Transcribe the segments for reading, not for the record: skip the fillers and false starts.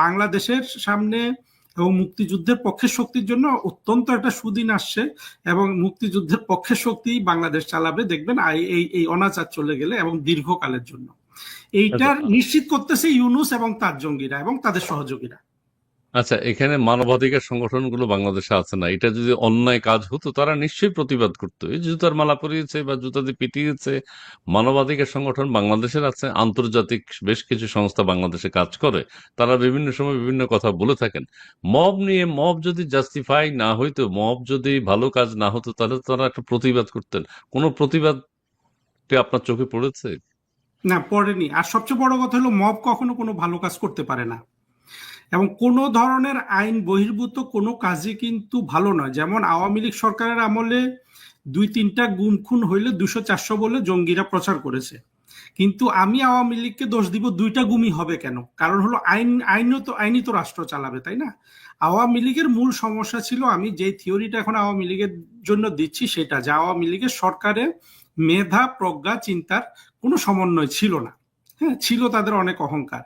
বাংলাদেশের সামনে এবং মুক্তিযুদ্ধের পক্ষের শক্তির জন্য অত্যন্ত একটা সুদিন আসছে, এবং মুক্তিযুদ্ধের পক্ষের শক্তি বাংলাদেশ চালাবে, দেখবেন এই অনাচার চলে গেলে, এবং দীর্ঘকালের জন্য। এইটার নিশ্চিত করতেছে ইউনূস এবং তার জঙ্গিরা এবং তাদের সহযোগীরা। আচ্ছা, এখানে মানবাধিকার সংগঠনগুলো বাংলাদেশে আছে না, এটা যদি অন্যায় কাজ হতো তারা নিশ্চয়ই প্রতিবাদ করতো। এই জুতার মালা পরিয়েছে বা জুতা দিয়ে পিটিয়েছে, মানবাধিকার সংগঠন বাংলাদেশের আছে, আন্তর্জাতিক বেশ কিছু সংস্থা বাংলাদেশে কাজ করে, তারা বিভিন্ন সময় বিভিন্ন কথা বলে থাকেন। মব নিয়ে, মব যদি জাস্টিফাই না হইতো, মব যদি ভালো কাজ না হতো, তাহলে তারা একটা প্রতিবাদ করতেন। কোনো প্রতিবাদ আপনার চোখে পড়েছে? না, পড়েনি। আর সবচেয়ে বড় কথা হলো, মব কখনো কোনো ভালো কাজ করতে পারে না, এবং কোনো ধরনের আইন বহির্ভূত কোনো কাজই কিন্তু ভালো নয়। যেমন আওয়ামী লীগ সরকারের আমলে 2-3টা গুম খুন হইলে 200-400 বলে জঙ্গিরা প্রচার করেছে, কিন্তু আমি আওয়ামী লীগকে দোষ দিব 2টা গুমই হবে কেন? কারণ হলো আইনই তো রাষ্ট্র চালাবে, তাই না? আওয়ামী লীগের মূল সমস্যা ছিল, আমি যে থিওরিটা এখন আওয়ামী লীগের জন্য দিচ্ছি সেটা, যে আওয়ামী লীগের সরকারে মেধা, প্রজ্ঞা, চিন্তার কোনো সমন্বয় ছিল না। হ্যাঁ, ছিল তাদের অনেক অহংকার।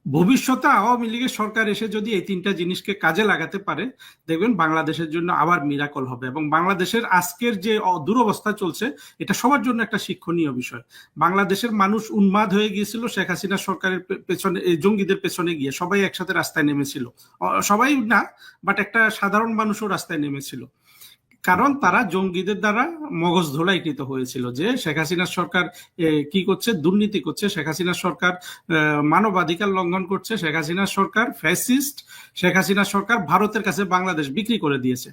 ভবিষ্যতে আওয়ামী লীগের সরকার এসে যদি এই 3টা জিনিসকে কাজে লাগাতে পারে, দেখবেন বাংলাদেশের জন্য আবার মিরাকল হবে, এবং বাংলাদেশের আজকের যে দুরবস্থা চলছে, এটা সবার জন্য একটা শিক্ষণীয় বিষয়। বাংলাদেশের মানুষ উন্মাদ হয়ে গিয়েছিল শেখ হাসিনা সরকারের পেছনে, জঙ্গিদের পেছনে গিয়ে সবাই একসাথে রাস্তায় নেমেছিল। সবাই না, বাট একটা সাধারণ মানুষও রাস্তায় নেমেছিল, কারণ তারা জঙ্গিদের দ্বারা মগজ ধোলাইকৃত হয়েছিল যে শেখ হাসিনার সরকার কি করছে, দুর্নীতি করছে, শেখ হাসিনার সরকার মানবাধিকার লঙ্ঘন করছে, শেখ হাসিনার সরকার ফ্যাসিস্ট, শেখ হাসিনার সরকার ভারতের কাছে বাংলাদেশ বিক্রি করে দিয়েছে।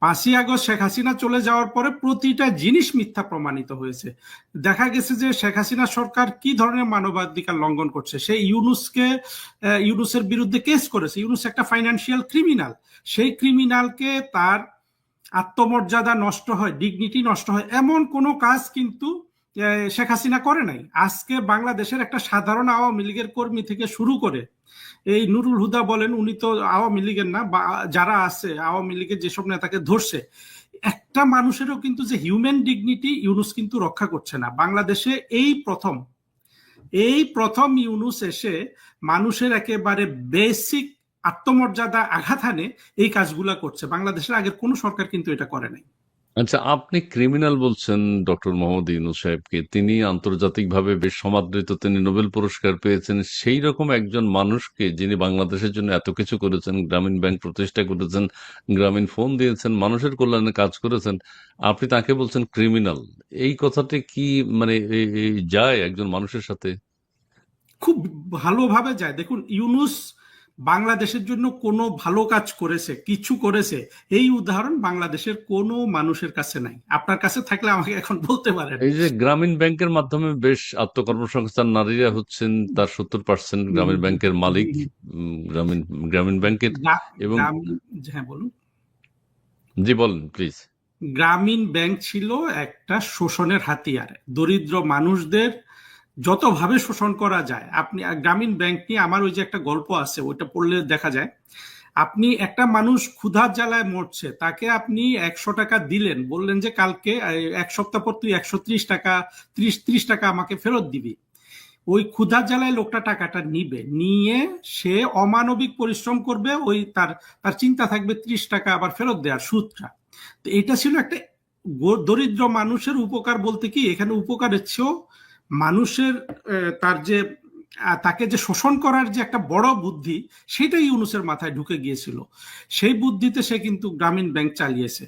5ই আগস্ট শেখ হাসিনা চলে যাওয়ার পরে প্রতিটা জিনিস মিথ্যা প্রমাণিত হয়েছে। দেখা গেছে যে শেখ হাসিনা সরকার কি ধরনের মানবাধিকার লঙ্ঘন করছে। সেই ইউনূসের বিরুদ্ধে কেস করেছে। ইউনূস একটা ফাইন্যান্সিয়াল ক্রিমিনাল। সেই ক্রিমিনালকে তার আত্মমর্যাদা নষ্ট হয়, ডিগনিটি নষ্ট হয়, এমন কোনো কাজ কিন্তু শেখ হাসিনা করে নাই। আজকে বাংলাদেশের একটা সাধারণ আওয়ামী লীগের কর্মী থেকে শুরু করে এই নুরুল হুদা বলেন, উনি তো আওয়ামী লীগের না, বা যারা আছে আওয়ামী লীগের যেসব নেতাকে ধরছে, একটা মানুষেরও কিন্তু যে হিউম্যান ডিগনিটি ইউনূস কিন্তু রক্ষা করছে না। বাংলাদেশে এই প্রথম ইউনূস এসে মানুষের একেবারে বেসিক আত্মমর্যাদা আঘাত হানে এই কাজগুলা করছে। বাংলাদেশের আগের কোনো সরকার কিন্তু এটা করে নাই। আচ্ছা, আপনি ক্রিমিনাল বলছেন ডক্টর মোহাম্মদ ইউনূস সাহেবকে। তিনি আন্তর্জাতিকভাবে বেশ সমাদৃত, তিনি নোবেল পুরস্কার পেয়েছেন। সেই রকম একজন মানুষকে, যিনি বাংলাদেশের জন্য এত কিছু করেছেন, গ্রামীণ ব্যাংক প্রতিষ্ঠা করেছেন, গ্রামীণ ফোন দিয়েছেন, মানুষের কল্যাণে কাজ করেছেন, আপনি তাকে বলছেন ক্রিমিনাল। এই কথাটি কি মানে যায় একজন মানুষের সাথে? খুব ভালোভাবে যায়। দেখুন, ইউনূস বাংলাদেশের জন্য কোনো ভালো কাজ করেছে, কিছু করেছে, এই উদাহরণ বাংলাদেশের কোনো মানুষের কাছে নাই। আপনার কাছে থাকলে আমাকে এখন বলতে পারেন। এই যে গ্রামীণ ব্যাংকের মাধ্যমে বেশ আত্মকর্মসংস্থান, নারীরা হচ্ছেন তার 70% গ্রামীণ ব্যাংকের মালিক। গ্রামীণ গ্রামীণ ব্যাংকের এবং হ্যাঁ, বলুন। জি বলেন প্লিজ। গ্রামীণ ব্যাংক ছিল একটা শোষণের হাতিয়ার। দরিদ্র মানুষদের যতভাবে শোষণ করা যায়, আপনি গ্রামীণ ব্যাংক নিয়ে আমার ওই যে একটা গল্প আছে, ওইটা পড়লে দেখা যায়। আপনি একটা মানুষ ক্ষুধার জ্বালায় মরছে, তাকে আপনি 100 টাকা দিলেন, বললেন যে কালকে 1 সপ্তাহ পর তুই 130 টাকা 30 টাকা আমাকে ফেরত দিবি। ওই ক্ষুধার জ্বালায় লোকটা টাকাটা নিয়ে সে অমানবিক পরিশ্রম করবে, ওই তার তার চিন্তা থাকবে 30 টাকা আবার ফেরত দেওয়ার সুদটা। তো এটা ছিল একটা দরিদ্র মানুষের উপকার। বলতে কি, এখানে উপকারের চেয়েও মানুষের তার যে তাকে যে শোষণ করার যে একটা বড় বুদ্ধি, সেটাই ইউনূসের মাথায় ঢুকে গিয়েছিল। সেই বুদ্ধিতে সে কিন্তু গ্রামীণ ব্যাংক চালিয়েছে,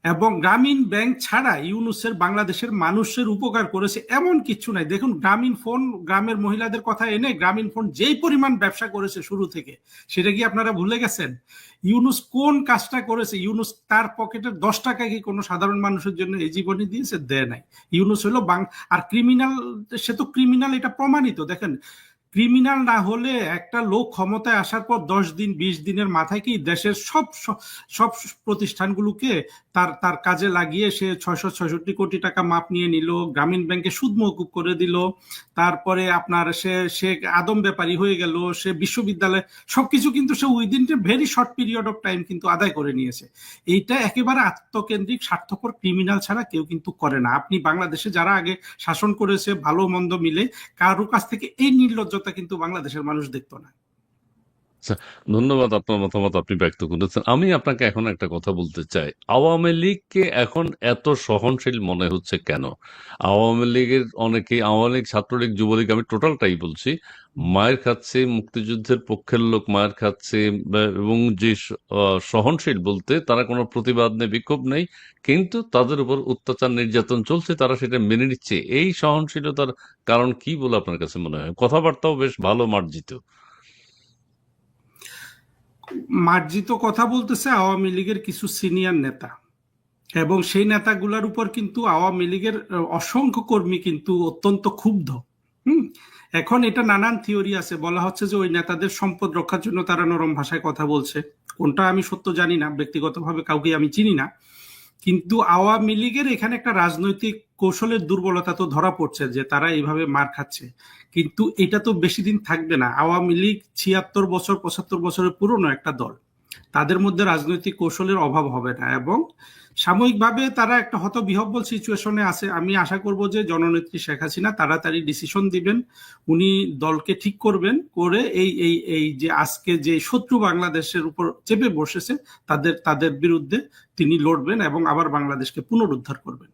এবং গ্রামীণ ব্যাংক ছাড়া ইউনূসের বাংলাদেশের মানুষের উপকার করেছে এমন কিছু নাই। দেখুন, গ্রামীণ ফোন, গ্রামের মহিলাদের কথা এনে গ্রামীণ ফোন যেই পরিমাণ ব্যবসা করেছে শুরু থেকে, সেটা কি আপনারা ভুলে গেছেন? ইউনূস কোন কাজটা করেছে? ইউনূস তার পকেটের 10 টাকা কি কোনো সাধারণ মানুষের জন্য এই জীবনে দিয়েছে? দেয় নাই। ইউনূস হলো আর ক্রিমিনাল, সে তো ক্রিমিনাল, এটা প্রমাণিত। দেখেন, ক্রিমিনাল না হলে একটা লোক ক্ষমতায় আসার পর 10 দিন 20 দিনের মাথায় কি দেশের সব প্রতিষ্ঠানগুলোকে তার তার কাজে লাগিয়ে সে 666 কোটি টাকা মাপ নিয়ে নিল, গ্রামীণ ব্যাংকে সুদ মওকুফ করে দিল, তারপরে আপনার সে আদম ব্যাপারী হয়ে গেল, সে বিশ্ববিদ্যালয়, সবকিছু কিন্তু সে within a very short period of time কিন্তু আদায় করে নিয়েছে। এইটা একেবারে আত্মকেন্দ্রিক স্বার্থপর ক্রিমিনাল ছাড়া কেউ কিন্তু করে না। আপনি বাংলাদেশে যারা আগে শাসন করেছে ভালো মন্দ মিলে, কারো কাছ থেকে এই নির্লজ্জতা কিন্তু বাংলাদেশের মানুষ দেখতো না। আচ্ছা, ধন্যবাদ, আপনার মতামত আপনি ব্যক্ত করেছেন। আমি আপনাকে এখন একটা কথা বলতে চাই, আওয়ামী লীগকে এখন এত সহনশীল মনে হচ্ছে কেন? আওয়ামী লীগের অনেকেই, আওয়ামী লীগ, ছাত্রলীগ, যুবলীগ, আমি টোটালটাই বলছি, মায়ের খাচ্ছে, মুক্তিযুদ্ধের পক্ষের লোক মায়ের খাচ্ছে, এবং যে সহনশীল বলতে তারা কোনো প্রতিবাদ নেই, বিক্ষোভ নেই, কিন্তু তাদের উপর অত্যাচার নির্যাতন চলছে, তারা সেটা মেনে নিচ্ছে। এই সহনশীলতার কারণ কি বলে আপনার কাছে মনে হয়? কথাবার্তাও বেশ ভালো, মার্জিত। মার্জিত কথা বলতেছে আওয়ামী লীগের কিছু সিনিয়র নেতা, এবং সেই নেতাগুলোর উপর কিন্তু আওয়ামী লীগের অসংখ্য কর্মী কিন্তু অত্যন্ত ক্ষুব্ধ। হুম। এখন এটা নানান থিওরি আছে, বলা হচ্ছে যে ওই নেতাদের সম্পদ রক্ষার জন্য তারা নরম ভাষায় কথা বলছে। কোনটা আমি সত্য জানি না, ব্যক্তিগতভাবে কাউকে আমি চিনি না, কিন্তু আওয়ামী লীগের এখানে একটা রাজনৈতিক কৌশলের দুর্বলতা তো ধরা পড়ছে যে তারা এইভাবে মার খাচ্ছে। কিন্তু এটা তো বেশি দিন থাকবে না। আওয়ামী লীগ ৭৬ বছর ৭৫ বছরের পুরনো একটা দল, তাদের মধ্যে রাজনৈতিক কৌশলের অভাব হবে না, এবং সাময়িকভাবে তারা একটা হতবিহ্বল সিচুয়েশনে আছে। আমি আশা করব যে জননেত্রী শেখ হাসিনা তাড়াতাড়ি ডিসিশন দিবেন, উনি দলকে ঠিক করবেন, করে এই এই এই যে আজকে যে শত্রু বাংলাদেশের উপর চেপে বসেছে তাদের তাদের বিরুদ্ধে তিনি লড়বেন এবং আবার বাংলাদেশকে পুনরুদ্ধার করবেন।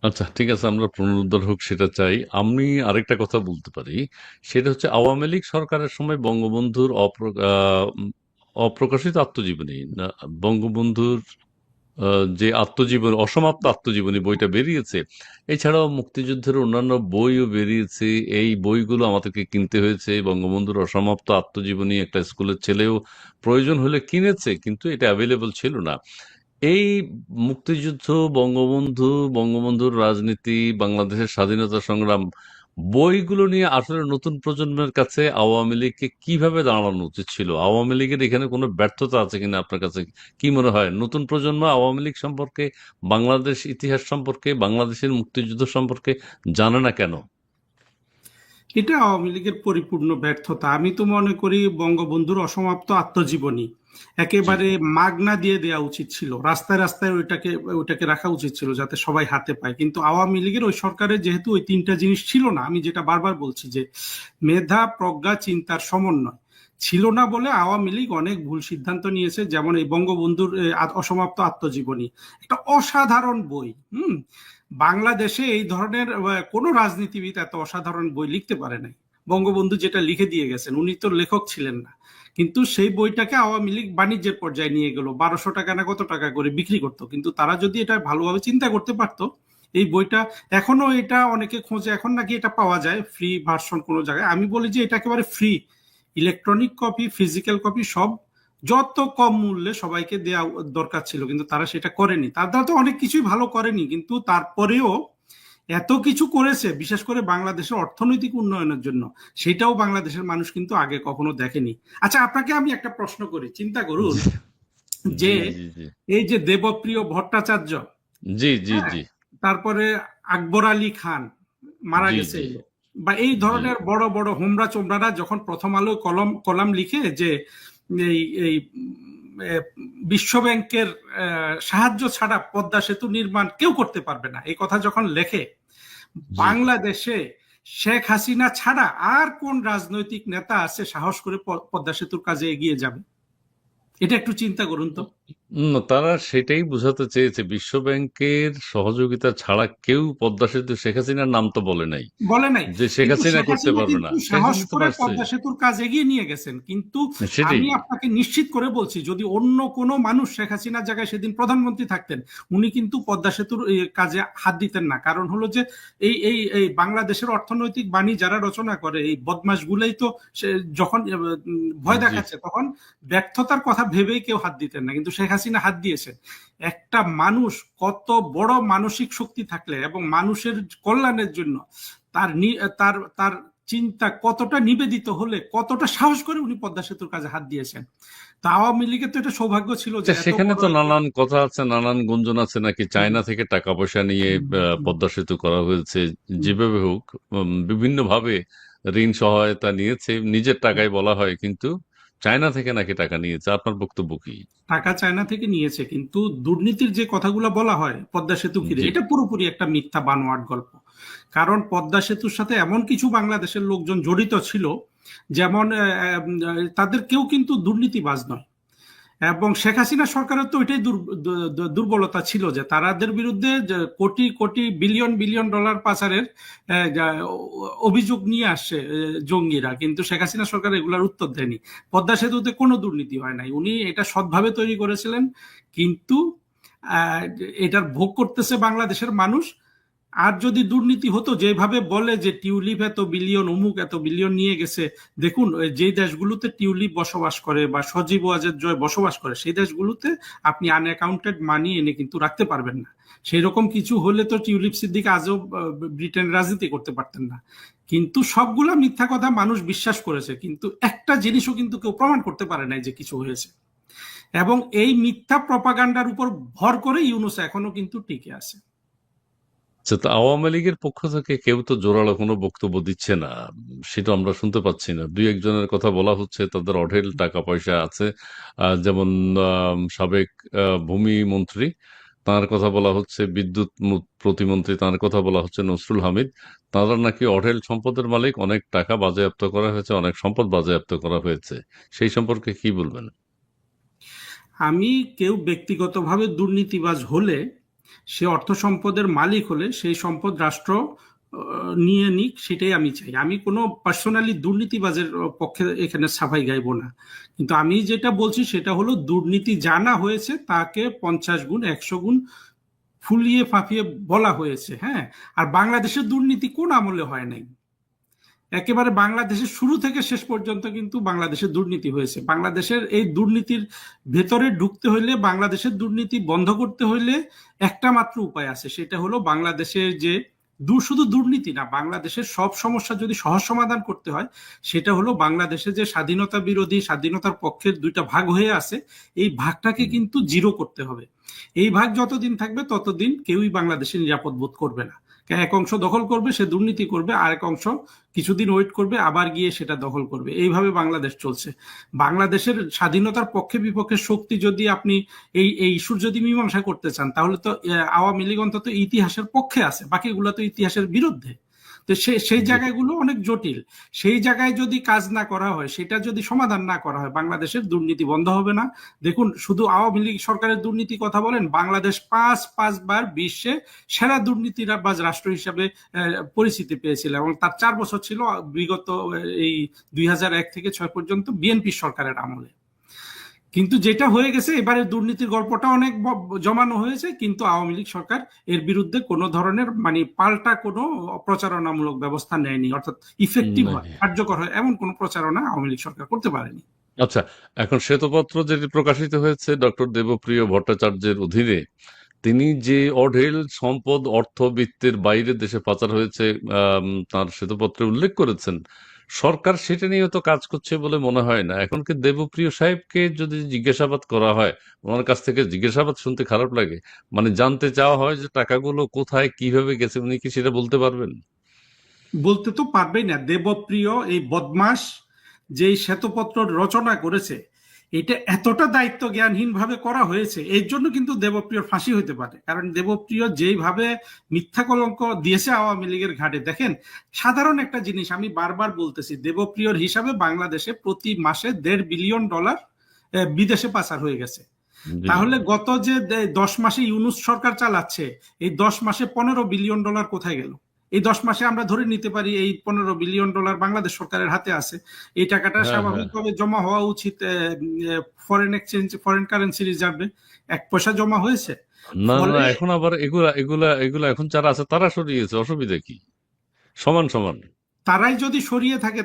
আচ্ছা, ঠিক আছে, আমরা পুনরুদ্ধার হোক সেটা চাই। আমি আরেকটা কথা বলতে পারি, সেটা হচ্ছে আওয়ামী লীগ সরকারের সময় বঙ্গবন্ধুর অপ্রকাশিত আত্মজীবনী, বঙ্গবন্ধুর যে আত্মজীবনী, অসমাপ্ত আত্মজীবনী বইটা বেরিয়েছে, এছাড়াও মুক্তিযুদ্ধের অন্যান্য বইও বেরিয়েছে। এই বইগুলো আমাদেরকে কিনতে হয়েছে। বঙ্গবন্ধুর অসমাপ্ত আত্মজীবনী একটা স্কুলের ছেলেও প্রয়োজন হলে কিনেছে, কিন্তু এটা অ্যাভেলেবল ছিল না। এই মুক্তিযুদ্ধ, বঙ্গবন্ধু, বঙ্গবন্ধুর রাজনীতি, বাংলাদেশের স্বাধীনতা সংগ্রাম, বইগুলো নিয়ে আসলে নতুন প্রজন্মের কাছে আওয়ামী লীগকে কিভাবে দাঁড়ানো উচিত ছিল? আওয়ামী লীগের এখানে কোনো ব্যর্থতা আছে কিনা আপনার কাছে কি মনে হয়? নতুন প্রজন্ম আওয়ামী লীগ সম্পর্কে, বাংলাদেশ ইতিহাস সম্পর্কে, বাংলাদেশের মুক্তিযুদ্ধ সম্পর্কে জানে না কেন? এটা আওয়ামী লীগের পরিপূর্ণ ব্যর্থতা। আমি তো মনে করি বঙ্গবন্ধুর অসমাপ্ত আত্মজীবনী জি, একেবারে মাগনা দিয়ে দেওয়া উচিত ছিল, রাস্তায় রাস্তায় ওইটাকে ওইটাকে রাখা উচিত ছিল যাতে সবাই হাতে পায়। কিন্তু আওয়ামী লীগের ওই সরকারের যেহেতু ওই তিনটা জিনিস ছিল না, আমি যেটা বারবার বলছি যে মেধা, প্রজ্ঞা, চিন্তার সমন্বয় ছিল না বলে আওয়ামী লীগ অনেক ভুল সিদ্ধান্ত নিয়েছে। যেমন এই বঙ্গবন্ধুর অসমাপ্ত আত্মজীবনী একটা অসাধারণ বই। বাংলাদেশে এই ধরনের কোনো রাজনীতিবিদ এত অসাধারণ বই লিখতে পারে নাই। বঙ্গবন্ধু যেটা লিখে দিয়ে গেছেন, উনি তো লেখক ছিলেন না, কিন্তু সেই বইটাকে আওয়ামী লীগ বাণিজ্যের পর্যায়ে নিয়ে গেল, ১২০০ টাকা না কত টাকা করে বিক্রি করতো। কিন্তু তারা যদি এটা ভালোভাবে চিন্তা করতে পারতো, এই বইটা এখনো, এটা অনেকে খোঁজে, এখন নাকি এটা পাওয়া যায় ফ্রি ভার্সন কোনো জায়গায়। আমি বলি যে এটা একেবারে free, electronic copy, physical copy সব যত কম মূল্যে সবাইকে দেওয়া দরকার ছিল, কিন্তু তারা সেটা করেনি। তার দ্বারা তো অনেক কিছুই ভালো করেনি, কিন্তু তারপরেও এত কিছু করেছে বিশেষ করে বাংলাদেশের অর্থনৈতিক উন্নয়নের জন্য, সেটাও বাংলাদেশের মানুষ কিন্তু আগে কখনো দেখেনি। আচ্ছা, আপনাকে আমি একটা প্রশ্ন করি, চিন্তা করুন জি, যে জি, জি, জি, এই যে দেবপ্রিয় ভট্টাচার্য, জি, জি, হ্যাঁ, জি, তারপরে আকবর আলী খান মারা জি, গেছে, জি, বা এই জি, ধরনের বড় বড় হোমরা চোমরারা যখন প্রথম আলো কলম কলাম লিখে যে এই এই বিশ্ব ব্যাংকের সাহায্য ছাড়া পদ্মা সেতু নির্মাণ কেউ করতে পারবে না, এই কথা যখন লেখে, জি। বাংলাদেশে শেখ হাসিনা ছাড়া আর কোন রাজনৈতিক নেতা আছে সাহস করে পদ্মা সেতুর কাজে এগিয়ে যাবে? এটা একটু চিন্তা করুন তো। তারা সেটাই বোঝাতে চেয়েছে, বিশ্ব ব্যাংকের সহযোগিতা ছাড়া কেউ পদ্মা সেতু, শেখ হাসিনার নাম তো বলে নাই বলে নাই, যে শেখ কিন্তু হাসিনা শেখ করতে হাসিনা পারবে না, কিন্তু সেই সাহস জন্য তো করে পারছে। পদ্মা সেতুর কাজ এগিয়ে নিয়ে গেছেন। কিন্তু সেটাই। আমি আপনাকে নিশ্চিত করে বলছি, যদি অন্য কোনো মানুষ শেখ হাসিনার জায়গায় সেদিন প্রধানমন্ত্রী থাকতেন, উনি কিন্তু পদ্মা সেতুর কাজে হাত দিতেন না। কারণ হলো যে এই এই এই বাংলাদেশের অর্থনৈতিক বাণী যারা রচনা করে, এই বদমাশগুলাই তো যখন ভয় জি, দেখাচ্ছে তখন ব্যর্থতার কথা ভেবেই কেউ হাত দিতেন না, কিন্তু শেখ হাসিনা হাত দিয়েছেন। একটা মানুষ কত বড় মানসিক শক্তি থাকলে এবং মানুষের কল্যাণের জন্য তার তার তার চিন্তা কতটা নিবেদিত হলে, কতটা সাহস করে উনি পদ্মা সেতুর কাজে হাত দিয়েছেন। তা আওয়ামী লীগের তো এটা সৌভাগ্য ছিল যে এত সেখানে বড় তো একটা নানান কথা আছে, নানান গুঞ্জন আছে, নাকি চায়না থেকে টাকা পয়সা নিয়ে পদ্মা সেতু করা হয়েছে। যেভাবে হোক, বিভিন্ন ভাবে ঋণ সহায়তা নিয়েছে, নিজের টাকায় বলা হয়, কিন্তু চায়না থেকে নাকি টাকা নিয়েছে। আপনার বক্তব্য কি? টাকা চায়না থেকে নিয়েছে, কিন্তু দুর্নীতির যে কথাগুলো বলা হয় পদ্মা সেতু ঘিরে, জি, এটা পুরোপুরি একটা মিথ্যা বানোয়াট গল্প। কারণ পদ্মা সেতুর সাথে এমন কিছু বাংলাদেশের লোকজন জড়িত ছিল যেমন তাদের কেউ কিন্তু দুর্নীতিবাজ নয়। এবং শেখ হাসিনা সরকারের তো ওইটাই দুর্বলতা ছিল যে তাদের বিরুদ্ধে যে crore crore billion billion dollar পাচারের অভিযোগ নিয়ে আসছে জঙ্গিরা, কিন্তু শেখ হাসিনা সরকার এগুলার উত্তর দেয়নি। পদ্মা সেতুতে কোনো দুর্নীতি হয় নাই, উনি এটা সৎভাবে তৈরি করেছিলেন। কিন্তু আহ, এটার ভোগ করতেছে বাংলাদেশের মানুষ। আর যদি দুর্নীতি হতো, যেভাবে বলে যে টিউলিপ এত বিলিয়ন, অমুক এত বিলিয়ন নিয়ে গেছে, দেখুন যে দেশগুলোতে টিউলিপ বসবাস করে বা সজীব ওয়াজেদ জয় বসবাস করে, সেই দেশগুলোতে আপনি আনঅ্যাকাউন্টেড মানি এনে কিন্তু রাখতে পারবেন না। সেই রকম কিছু হলে তো টিউলিপ সিদ্দিক আজও ব্রিটেন রাজনীতি করতে পারতেন না। কিন্তু সবগুলা মিথ্যা কথা মানুষ বিশ্বাস করেছে, কিন্তু একটা জিনিসও কিন্তু কেউ প্রমাণ করতে পারে নাই যে কিছু হয়েছে। এবং এই মিথ্যা প্রপাগান্ডার উপর ভর করে ইউনূস এখনো কিন্তু টিকে আছে। আচ্ছা, তো আওয়ামী লীগের পক্ষ থেকে কেউ তো জোরালো কোনো বক্তব্য দিচ্ছে না, সেটা আমরা শুনতে পাচ্ছি না। দুই একজনের কথা বলা হচ্ছে তাদের অঢেল টাকা পয়সা আছে। যেমন সাবেক ভূমি মন্ত্রী, তার কথা বলা হচ্ছে, বিদ্যুৎ প্রতিমন্ত্রী, তার কথা বলা হচ্ছে, নসরুল হামিদ। তারা নাকি অঢেল সম্পদের মালিক, অনেক টাকা বাজেয়াপ্ত করা হয়েছে, অনেক সম্পদ বাজেয়াপ্ত করা হয়েছে। সেই সম্পর্কে কি বলবেন? আমি কেউ ব্যক্তিগতভাবে দুর্নীতিবাজ হলে, সে অর্থ সম্পদের মালিক হলে, সেই সম্পদ রাষ্ট্র নিয়ে নিক, সেটাই আমি চাই। আমি কোনো পার্সোনালি দুর্নীতিবাজের পক্ষে এখানে সাফাই গাইবো না। কিন্তু আমি যেটা বলছি সেটা হলো, দুর্নীতি জানা হয়েছে তাকে 50 গুণ 100 গুণ ফুলিয়ে ফাঁপিয়ে বলা হয়েছে। হ্যাঁ, আর বাংলাদেশের দুর্নীতি কোন আমলে হয় নাই? একেবারে বাংলাদেশের শুরু থেকে শেষ পর্যন্ত কিন্তু বাংলাদেশের দুর্নীতি হয়েছে। বাংলাদেশের এই দুর্নীতির ভেতরে ঢুকতে হইলে, বাংলাদেশের দুর্নীতি বন্ধ করতে হইলে একটা মাত্র উপায় আছে, সেটা হলো বাংলাদেশের যে শুধু দুর্নীতি না, বাংলাদেশের সব সমস্যা যদি সহজ সমাধান করতে হয়, সেটা হলো বাংলাদেশে যে স্বাধীনতা বিরোধী, স্বাধীনতার পক্ষের দুইটা ভাগ হয়ে আছে, এই ভাগটাকে কিন্তু জিরো করতে হবে। এই ভাগ যতদিন থাকবে ততদিন কেউই বাংলাদেশে নিরাপদ বোধ করবে না। এক অংশ দখল করবে, সে দুর্নীতি করবে, আরেক অংশ কিছুদিন ওয়েট করবে, আবার গিয়ে সেটা দখল করবে। এইভাবে বাংলাদেশ চলছে। বাংলাদেশের স্বাধীনতার পক্ষে বিপক্ষে শক্তি যদি আপনি এই ইস্যুর যদি মীমাংসা করতে চান, তাহলে তো আওয়ামী লীগ অন্তত ইতিহাসের পক্ষে আছে, বাকিগুলো তো ইতিহাসের বিরুদ্ধে। তো সেই জি। জায়গাগুলো অনেক জটিল। সেই জায়গায় যদি কাজ না করা হয়, সেটা যদি সমাধান না করা হয়, বাংলাদেশের দুর্নীতি বন্ধ হবে না। দেখুন, শুধু আওয়ামী লীগ সরকারের দুর্নীতি কথা বলেন, বাংলাদেশ পাঁচবার বিশ্বে সেরা দুর্নীতিবাজ রাষ্ট্র হিসাবে পরিচিতি পেয়েছিল, এবং তার 4 বছর ছিল বিগত এই 2001 থেকে 2006 পর্যন্ত বিএনপি সরকারের আমলে। কিন্তু যেটা হয়ে গেছে, এবারে দুর্নীতির গল্পটা অনেক জমানো হয়েছে, কিন্তু আওয়ামী লীগ সরকার এর বিরুদ্ধে কোনো ধরনের মানে পাল্টা কোনো প্রচারণামূলক ব্যবস্থা নেয়নি, অর্থাৎ ইফেক্টিভ হয়, না। কার্যকর হয় এমন কোনো প্রচারণা আওয়ামী লীগ সরকার করতে পারেনি। আচ্ছা, এখন শ্বেতপত্র যেটি প্রকাশিত হয়েছে ডক্টর দেবপ্রিয় ভট্টাচার্যের অধীনে, তিনি যে অঢেল সম্পদ অর্থবিত্তের বাইরে দেশে পাচার হয়েছে, তার শ্বেতপত্রে উল্লেখ করেছেন। সরকার সেটা নিয়ে তো কাজ করছে বলে মনে হয় না। এখন কি দেবপ্রিয় সাহেবকে যদি জিজ্ঞাসাবাদ করা হয়, ওনার কাছ থেকে জিজ্ঞাসাবাদ শুনতে খারাপ লাগে, মানে জানতে চাওয়া হয় যে টাকাগুলো কোথায় কিভাবে গেছে, উনি কি সেটা বলতে পারবেন? বলতে তো পারবেই না। দেবপ্রিয় এই বদমাস যেই শ্বেতপত্র রচনা করেছে, এটা এতটা দায়িত্ব জ্ঞানহীন ভাবে করা হয়েছে, এর জন্য কিন্তু দেবপ্রিয়র ফাঁসি হতে পারে। কারণ দেবপ্রিয় যেইভাবে মিথ্যা কলঙ্ক দিয়েছে আওয়ামী লীগের ঘাটে, দেখেন, সাধারণ একটা জিনিস আমি বারবার বলতেছি, দেবপ্রিয়র হিসাবে বাংলাদেশে প্রতি মাসে $1.5 বিলিয়ন বিদেশে পাচার হয়ে গেছে। জি। তাহলে গত যে 10 মাসে ইউনূস সরকার চালাচ্ছে, এই 10 মাসে $15 বিলিয়ন কোথায় গেল? এই 10 মাসে আমরা ধরে নিতে পারি এই $15 বিলিয়ন বাংলাদেশ সরকারের হাতে আছে। এই টাকাটা হ্যাঁ, হ্যাঁ। স্বাভাবিকভাবে জমা হওয়া উচিত ফরেন এক্সচেঞ্জ, ফরেন কারেন্সি রিজার্ভে। এক পয়সা জমা হয়েছে? না, না, ফলে এখন আবার এগুলা এগুলা এগুলা এখন যারা আছে তারা সরিয়েছে, অসুবিধা কি? সমান সমান। তারাই যদি সরিয়ে থাকে,